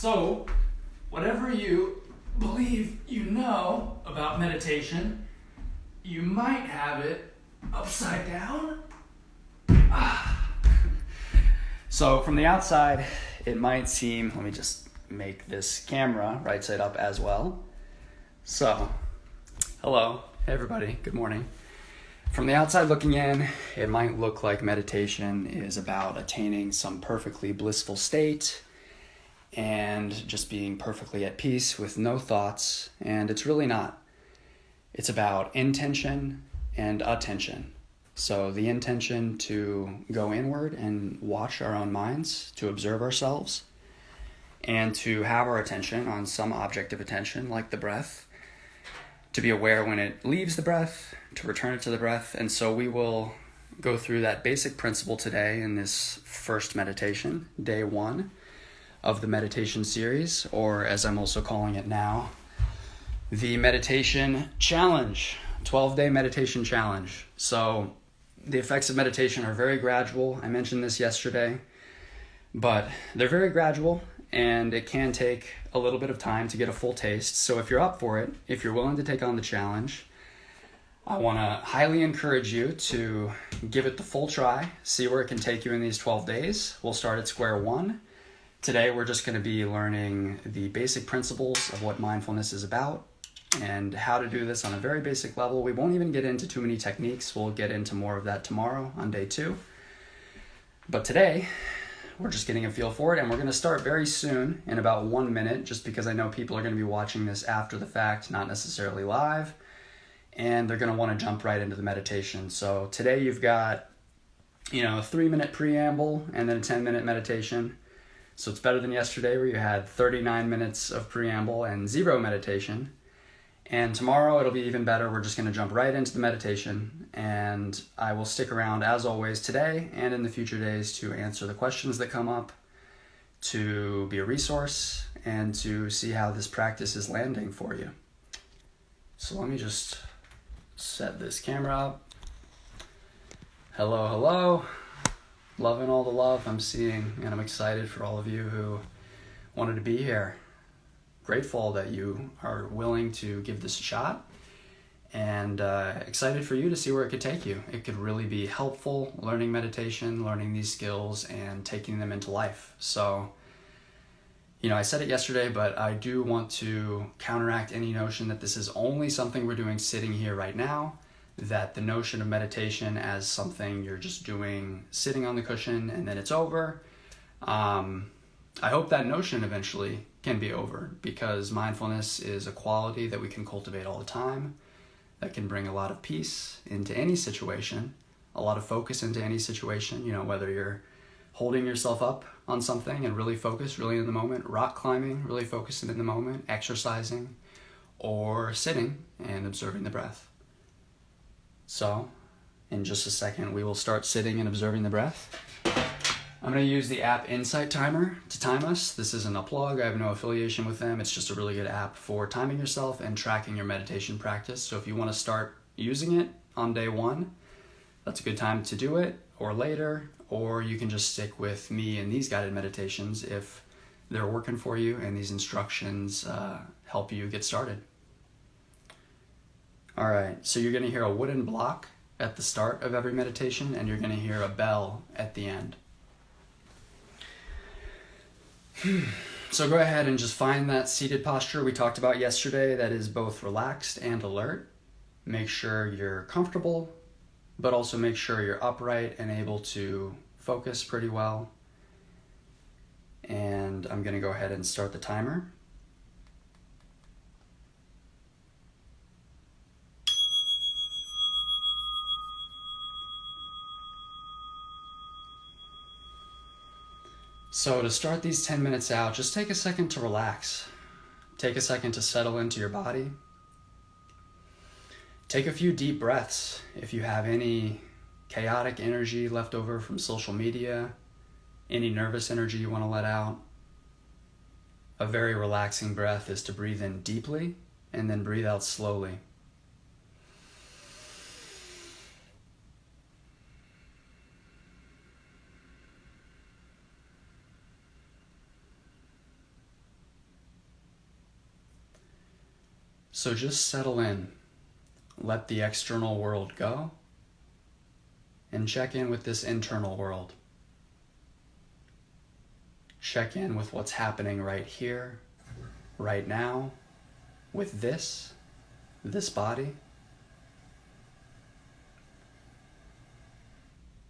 So, whatever you believe you know about meditation, you might have it upside down. So from the outside, it might seem, let me just make this camera right side up as well. So, hello, hey everybody, good morning. From the outside looking in, it might look like meditation is about attaining some perfectly blissful state and just being perfectly at peace with no thoughts, and it's really not. It's about intention and attention. So the intention to go inward and watch our own minds, to observe ourselves, and to have our attention on some object of attention like the breath, to be aware when it leaves the breath, to return it to the breath. And so we will go through that basic principle today in this first meditation, day 1 of the meditation series, or as I'm also calling it now, the meditation challenge, 12-day meditation challenge. So the effects of meditation are very gradual. I mentioned this yesterday, but they're very gradual and it can take a little bit of time to get a full taste. So if you're up for it, if you're willing to take on the challenge, I want to highly encourage you to give it the full try, see where it can take you in these 12 days. We'll start at square one. Today, we're just going to be learning the basic principles of what mindfulness is about and how to do this on a very basic level. We won't even get into too many techniques. We'll get into more of that tomorrow on day 2. But today, we're just getting a feel for it, and we're going to start very soon in about 1 minute, just because I know people are going to be watching this after the fact, not necessarily live, and they're going to want to jump right into the meditation. So today you've got, a 3-minute preamble and then a 10-minute meditation. So it's better than yesterday where you had 39 minutes of preamble and 0 meditation. And tomorrow it'll be even better. We're just going to jump right into the meditation, and I will stick around as always today and in the future days to answer the questions that come up, to be a resource, and to see how this practice is landing for you. So let me just set this camera up. Hello. Loving all the love I'm seeing, and I'm excited for all of you who wanted to be here. Grateful that you are willing to give this a shot, and excited for you to see where it could take you. It could really be helpful learning meditation, learning these skills, and taking them into life. So, I said it yesterday, but I do want to counteract any notion that this is only something we're doing sitting here right now, that the notion of meditation as something you're just doing sitting on the cushion and then it's over. I hope that notion eventually can be over, because mindfulness is a quality that we can cultivate all the time, that can bring a lot of peace into any situation, a lot of focus into any situation, whether you're holding yourself up on something and really focused, really in the moment, rock climbing, really focusing in the moment, exercising, or sitting and observing the breath. So, in just a second, we will start sitting and observing the breath. I'm going to use the app Insight Timer to time us. This isn't a plug. I have no affiliation with them. It's just a really good app for timing yourself and tracking your meditation practice. So if you want to start using it on day 1, that's a good time to do it, or later, or you can just stick with me in these guided meditations if they're working for you and these instructions help you get started. All right, so you're going to hear a wooden block at the start of every meditation, and you're going to hear a bell at the end. So go ahead and just find that seated posture we talked about yesterday that is both relaxed and alert. Make sure you're comfortable, but also make sure you're upright and able to focus pretty well. And I'm going to go ahead and start the timer. So to start these 10 minutes out, just take a second to relax. Take a second to settle into your body. Take a few deep breaths. If you have any chaotic energy left over from social media, any nervous energy you want to let out, a very relaxing breath is to breathe in deeply and then breathe out slowly. So just settle in, let the external world go, and check in with this internal world. Check in with what's happening right here, right now, with this body.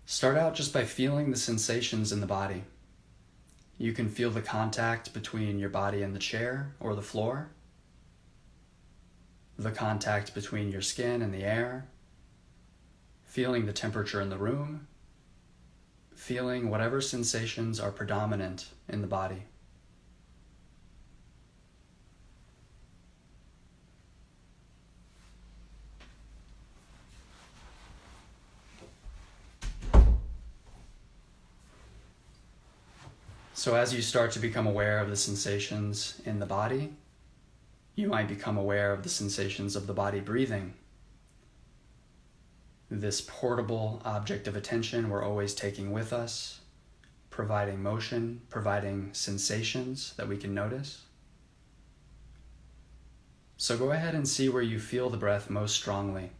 Start out just by feeling the sensations in the body. You can feel the contact between your body and the chair or the floor, the contact between your skin and the air, feeling the temperature in the room, feeling whatever sensations are predominant in the body. So as you start to become aware of the sensations in the body, you might become aware of the sensations of the body breathing. This portable object of attention we're always taking with us, providing motion, providing sensations that we can notice. So go ahead and see where you feel the breath most strongly.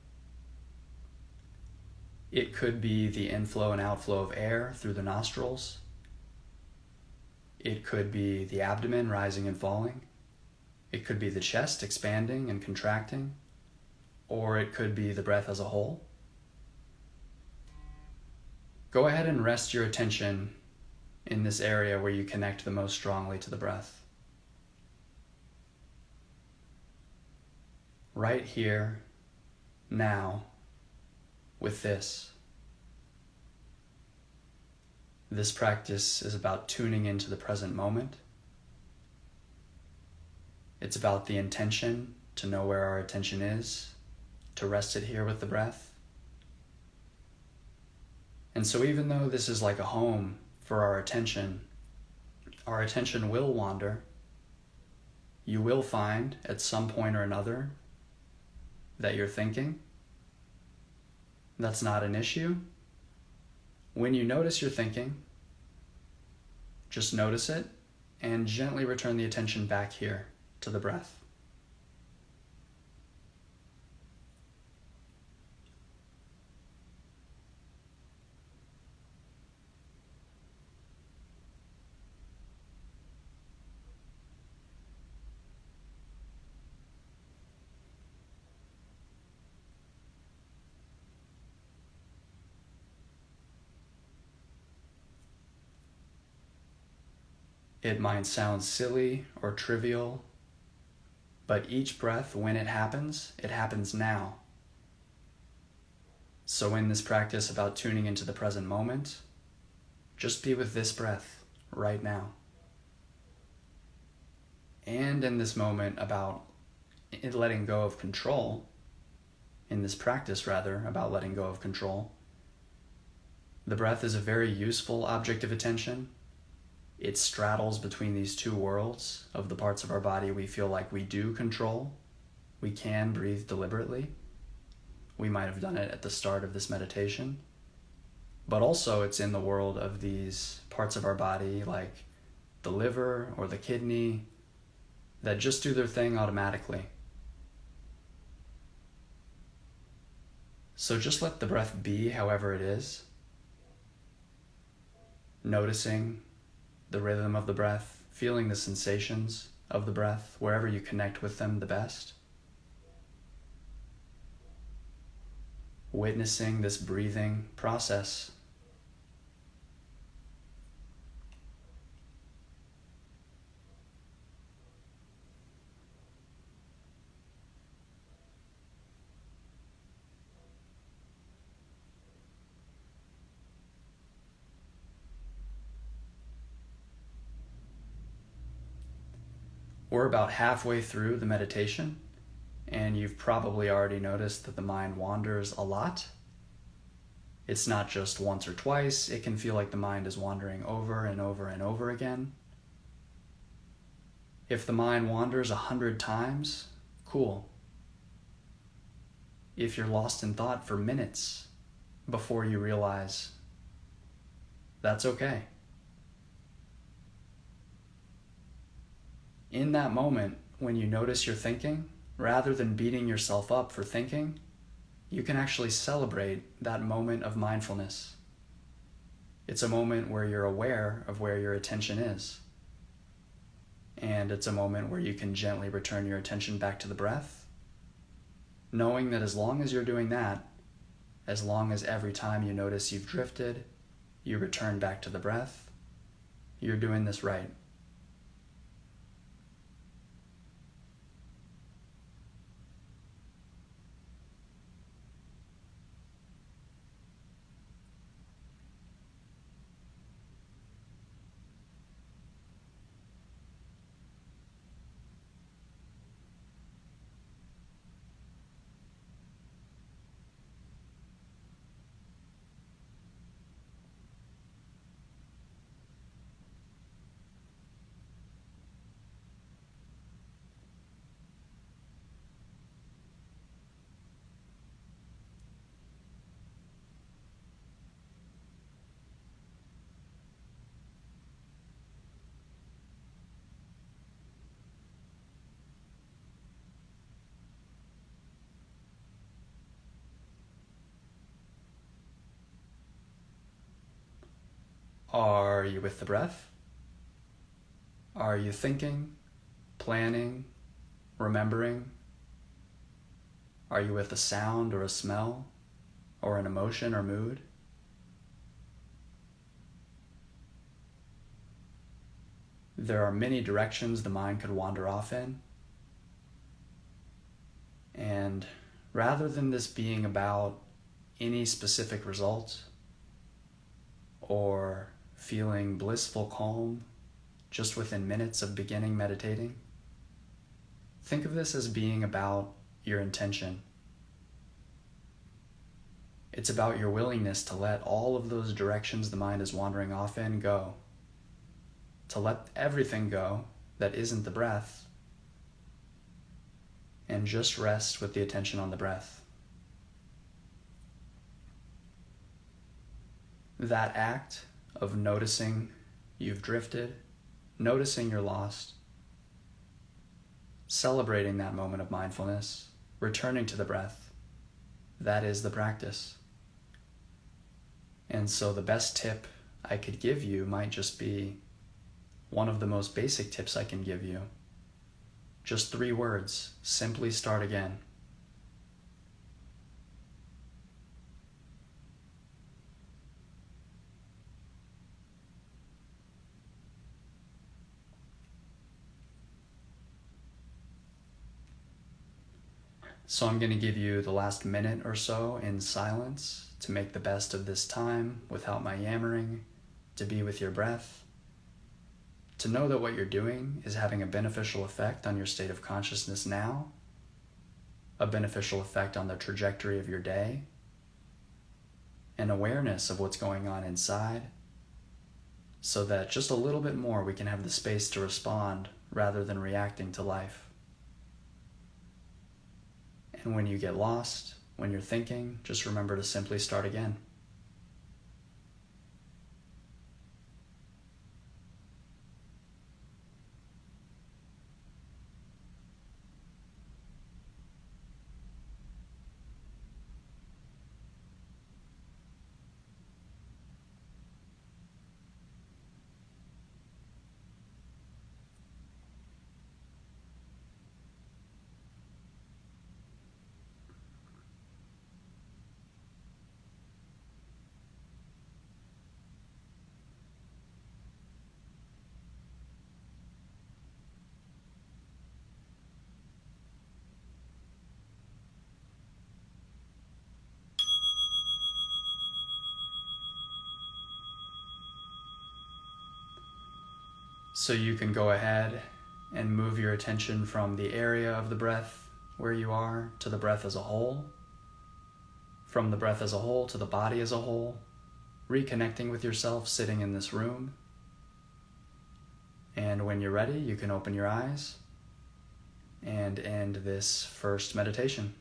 It could be the inflow and outflow of air through the nostrils. It could be the abdomen rising and falling. It could be the chest expanding and contracting, or it could be the breath as a whole. Go ahead and rest your attention in this area where you connect the most strongly to the breath. Right here, now, with this. This practice is about tuning into the present moment. It's about the intention to know where our attention is, to rest it here with the breath. And so even though this is like a home for our attention will wander. You will find at some point or another that you're thinking. That's not an issue. When you notice you're thinking, just notice it and gently return the attention back here to the breath. It might sound silly or trivial, but each breath, when it happens now. So in this practice about tuning into the present moment, just be with this breath right now. And in this moment about letting go of control, in this practice rather, about letting go of control, the breath is a very useful object of attention. It straddles between these two worlds of the parts of our body we feel like we do control. We can breathe deliberately. We might have done it at the start of this meditation. But also it's in the world of these parts of our body like the liver or the kidney that just do their thing automatically. So just let the breath be however it is, noticing the rhythm of the breath, feeling the sensations of the breath, wherever you connect with them the best. Witnessing this breathing process. We're about halfway through the meditation, and you've probably already noticed that the mind wanders a lot. It's not just once or twice, it can feel like the mind is wandering over and over and over again. If the mind wanders 100 times, cool. If you're lost in thought for minutes before you realize, that's okay. In that moment, when you notice you're thinking, rather than beating yourself up for thinking, you can actually celebrate that moment of mindfulness. It's a moment where you're aware of where your attention is. And it's a moment where you can gently return your attention back to the breath, knowing that as long as you're doing that, as long as every time you notice you've drifted, you return back to the breath, you're doing this right. Are you with the breath? Are you thinking, planning, remembering? Are you with a sound or a smell, or an emotion or mood? There are many directions the mind could wander off in. And rather than this being about any specific result or feeling blissful calm just within minutes of beginning meditating, think of this as being about your intention. It's about your willingness to let all of those directions the mind is wandering off in go. To let everything go that isn't the breath, and just rest with the attention on the breath. That act of noticing you've drifted, noticing you're lost, celebrating that moment of mindfulness, returning to the breath, that is the practice. And so the best tip I could give you might just be one of the most basic tips I can give you. Just 3 words, simply start again. So I'm going to give you the last minute or so in silence to make the best of this time without my yammering, to be with your breath, to know that what you're doing is having a beneficial effect on your state of consciousness now, a beneficial effect on the trajectory of your day, an awareness of what's going on inside, so that just a little bit more we can have the space to respond rather than reacting to life. And when you get lost, when you're thinking, just remember to simply start again. So you can go ahead and move your attention from the area of the breath where you are to the breath as a whole, from the breath as a whole to the body as a whole, reconnecting with yourself sitting in this room. And when you're ready, you can open your eyes and end this first meditation.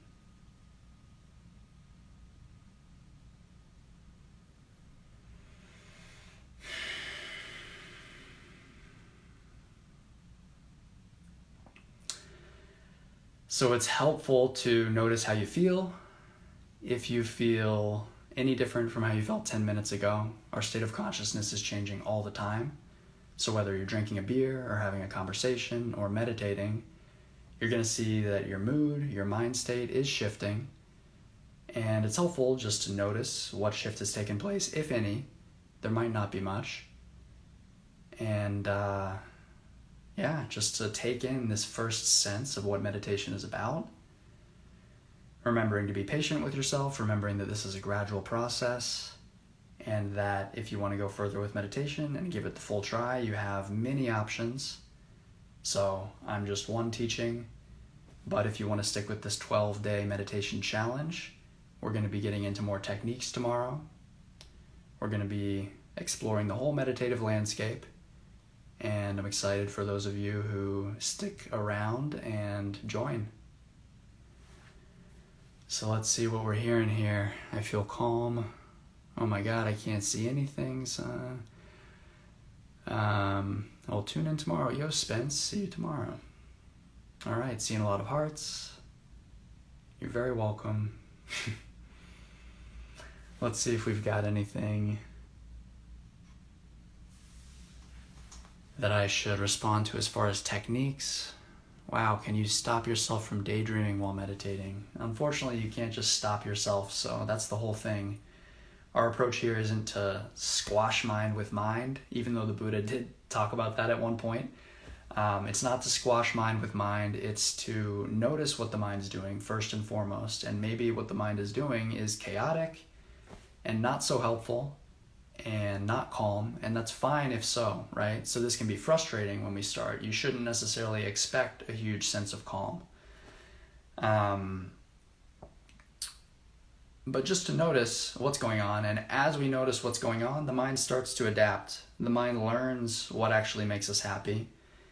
So it's helpful to notice how you feel. If you feel any different from how you felt 10 minutes ago, our state of consciousness is changing all the time. So whether you're drinking a beer or having a conversation or meditating, you're going to see that your mood, your mind state is shifting. And it's helpful just to notice what shift has taken place, if any. There might not be much. And just to take in this first sense of what meditation is about. Remembering to be patient with yourself, remembering that this is a gradual process, and that if you want to go further with meditation and give it the full try, you have many options. So I'm just one teaching, but if you want to stick with this 12-day meditation challenge, we're going to be getting into more techniques tomorrow. We're going to be exploring the whole meditative landscape, and I'm excited for those of you who stick around and join. So let's see what we're hearing here. I feel calm. Oh my God, I can't see anything. So, I'll tune in tomorrow. Yo, Spence, see you tomorrow. All right, seeing a lot of hearts. You're very welcome. Let's see if we've got anything that I should respond to as far as techniques. Wow, can you stop yourself from daydreaming while meditating? Unfortunately, you can't just stop yourself, so that's the whole thing. Our approach here isn't to squash mind with mind, even though the Buddha did talk about that at one point. It's not to squash mind with mind, it's to notice what the mind's doing first and foremost, and maybe what the mind is doing is chaotic and not so helpful and not calm, and that's fine if so, right? So this can be frustrating when we start. You shouldn't necessarily expect a huge sense of calm. But just to notice what's going on, and as we notice what's going on, the mind starts to adapt. The mind learns what actually makes us happy.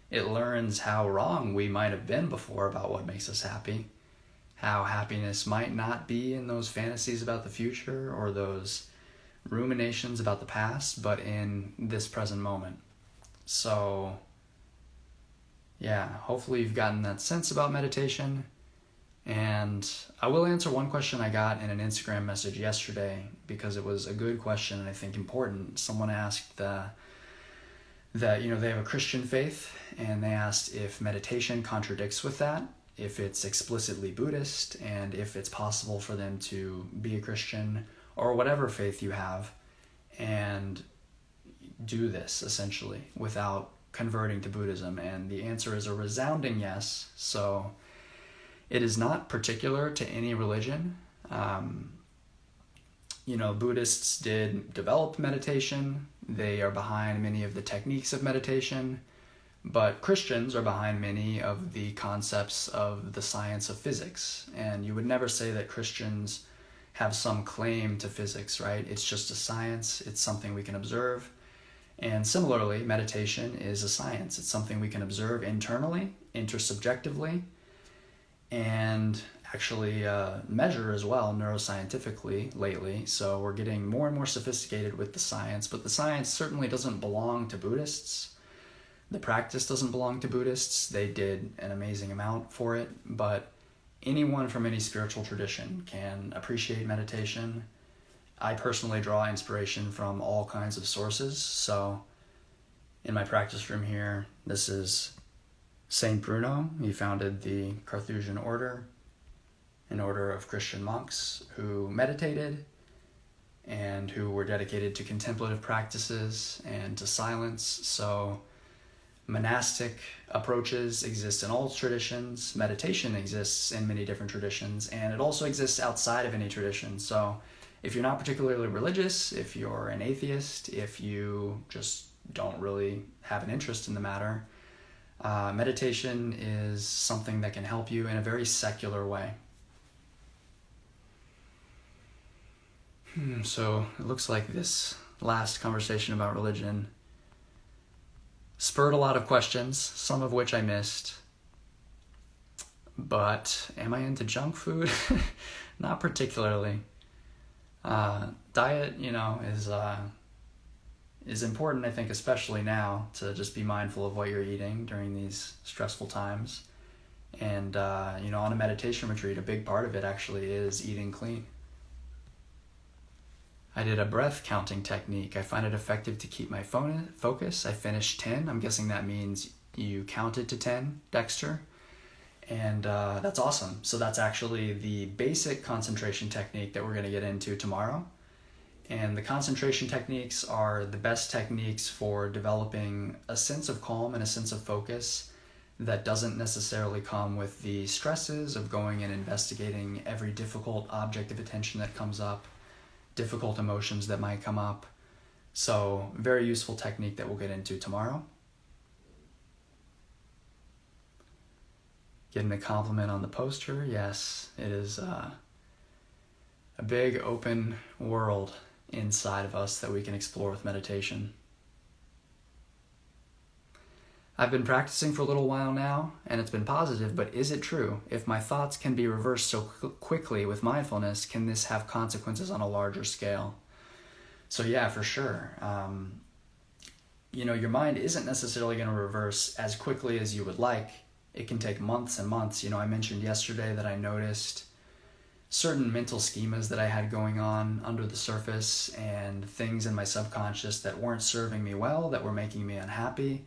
It learns how wrong we might have been before about what makes us happy, how happiness might not be in those fantasies about the future or those ruminations about the past, but in this present moment. So, hopefully you've gotten that sense about meditation. And I will answer one question I got in an Instagram message yesterday because it was a good question and I think important. Someone asked that they have a Christian faith, and they asked if meditation contradicts with that, if it's explicitly Buddhist, and if it's possible for them to be a Christian or whatever faith you have and do this essentially without converting to Buddhism. And the answer is a resounding yes. So it is not particular to any religion. Buddhists did develop meditation. They are behind many of the techniques of meditation, but Christians are behind many of the concepts of the science of physics. And you would never say that Christians have some claim to physics, right? It's just a science. It's something we can observe. And similarly, meditation is a science. It's something we can observe internally, intersubjectively, and actually measure as well neuroscientifically lately. So we're getting more and more sophisticated with the science, but the science certainly doesn't belong to Buddhists. The practice doesn't belong to Buddhists. They did an amazing amount for it, but anyone from any spiritual tradition can appreciate meditation. I personally draw inspiration from all kinds of sources. So in my practice room here, this is Saint Bruno. He founded the Carthusian order, an order of Christian monks who meditated and who were dedicated to contemplative practices and to silence. So monastic approaches exist in all traditions. Meditation exists in many different traditions, and it also exists outside of any tradition. So if you're not particularly religious, if you're an atheist, if you just don't really have an interest in the matter, meditation is something that can help you in a very secular way. So it looks like this last conversation about religion spurred a lot of questions, some of which I missed. But am I into junk food? Not particularly. Diet, is important, I think, especially now, to just be mindful of what you're eating during these stressful times. And, on a meditation retreat, a big part of it actually is eating clean. I did a breath counting technique. I find it effective to keep my focus. I finished 10. I'm guessing that means you counted to 10, Dexter. And that's awesome. So that's actually the basic concentration technique that we're going to get into tomorrow. And the concentration techniques are the best techniques for developing a sense of calm and a sense of focus that doesn't necessarily come with the stresses of going and investigating every difficult object of attention that comes up, difficult emotions that might come up. So, very useful technique that we'll get into tomorrow. Getting a compliment on the poster. Yes, it is a big open world inside of us that we can explore with meditation. I've been practicing for a little while now, and it's been positive, but is it true? If my thoughts can be reversed so quickly with mindfulness, can this have consequences on a larger scale? So yeah, for sure. Your mind isn't necessarily going to reverse as quickly as you would like. It can take months and months. I mentioned yesterday that I noticed certain mental schemas that I had going on under the surface and things in my subconscious that weren't serving me well, that were making me unhappy.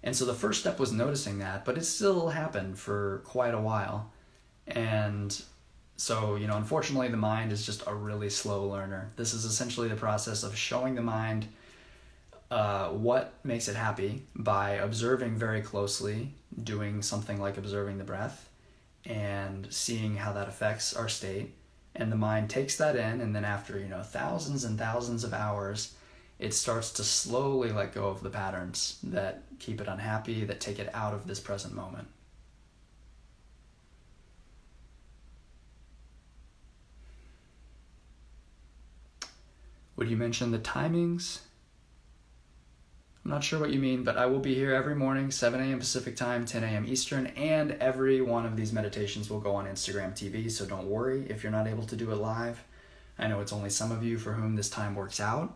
And so the first step was noticing that, but it still happened for quite a while. And so, unfortunately, the mind is just a really slow learner. This is essentially the process of showing the mind what makes it happy by observing very closely, doing something like observing the breath, and seeing how that affects our state. And the mind takes that in, and then after, thousands and thousands of hours, it starts to slowly let go of the patterns that keep it unhappy, that take it out of this present moment. Would you mention the timings? I'm not sure what you mean, but I will be here every morning, 7 a.m. Pacific time, 10 a.m. Eastern, and every one of these meditations will go on Instagram TV, so don't worry if you're not able to do it live. I know it's only some of you for whom this time works out,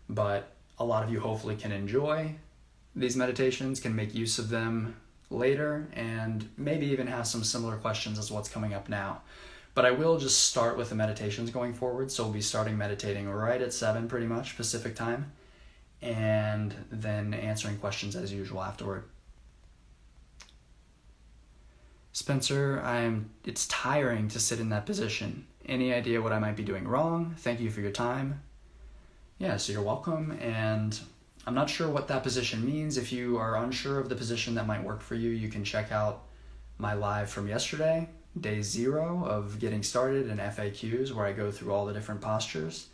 but a lot of you hopefully can enjoy these meditations, can make use of them later, and maybe even have some similar questions as what's coming up now. But I will just start with the meditations going forward, so we'll be starting meditating right at 7 pretty much Pacific time, and then answering questions as usual afterward. Spencer, it's tiring to sit in that position. Any idea what I might be doing wrong? Thank you for your time. Yeah, so you're welcome, and I'm not sure what that position means. If you are unsure of the position that might work for you, you can check out my live from yesterday, day 0 of getting started, and FAQs where I go through all the different postures.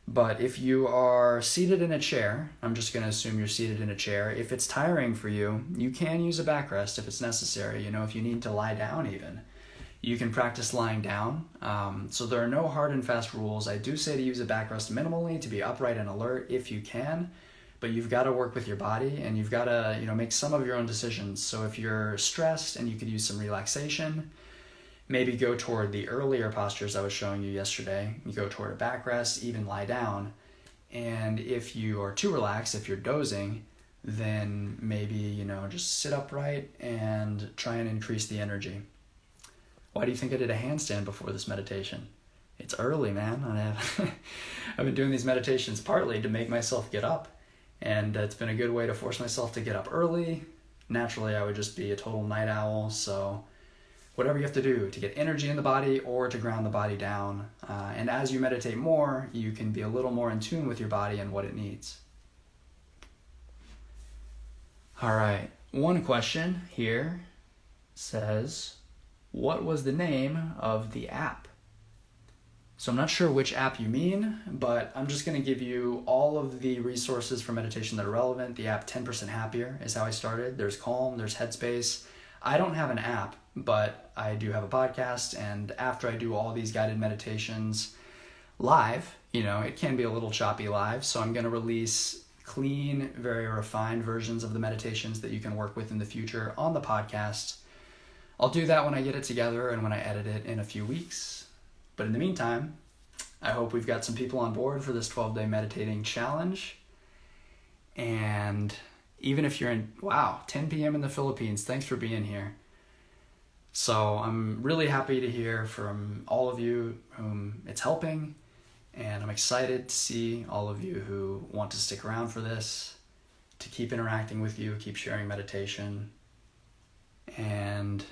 But if you are seated in a chair, I'm just going to assume you're seated in a chair. If it's tiring for you, you can use a backrest if it's necessary. If you need to lie down even, you can practice lying down. So there are no hard and fast rules. I do say to use a backrest minimally to be upright and alert if you can, but you've got to work with your body and you've got to, make some of your own decisions. So if you're stressed and you could use some relaxation, maybe go toward the earlier postures I was showing you yesterday. You go toward a backrest, even lie down. And if you are too relaxed, if you're dozing, then maybe, just sit upright and try and increase the energy. Why do you think I did a handstand before this meditation? It's early, man. I've been doing these meditations partly to make myself get up, and it's been a good way to force myself to get up early. Naturally, I would just be a total night owl, so whatever you have to do to get energy in the body or to ground the body down. And as you meditate more, you can be a little more in tune with your body and what it needs. All right, one question here says, what was the name of the app? So I'm not sure which app you mean, but I'm just going to give you all of the resources for meditation that are relevant. The app 10% Happier is how I started. There's Calm, there's Headspace. I don't have an app, but I do have a podcast, and after I do all these guided meditations live, it can be a little choppy live, so I'm going to release clean, very refined versions of the meditations that you can work with in the future on the podcast. I'll do that when I get it together and when I edit it in a few weeks. But in the meantime, I hope we've got some people on board for this 12-day meditating challenge. And even if you're in, 10 p.m. in the Philippines, thanks for being here. So I'm really happy to hear from all of you whom it's helping, and I'm excited to see all of you who want to stick around for this, to keep interacting with you, keep sharing meditation. And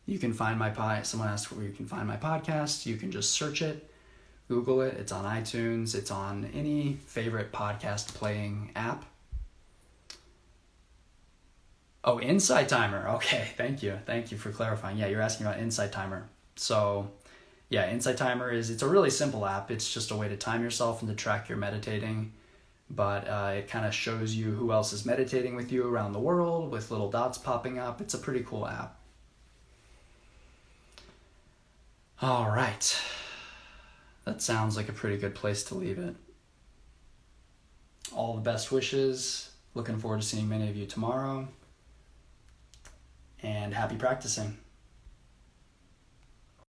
you can find someone asked where you can find my podcast. You can just search it, Google it. It's on iTunes. It's on any favorite podcast playing app. Oh, Insight Timer. Okay, thank you. Thank you for clarifying. Yeah, you're asking about Insight Timer. So, yeah, Insight Timer it's a really simple app. It's just a way to time yourself and to track your meditating. But it kind of shows you who else is meditating with you around the world with little dots popping up. It's a pretty cool app. All right. That sounds like a pretty good place to leave it. All the best wishes. Looking forward to seeing many of you tomorrow. And happy practicing.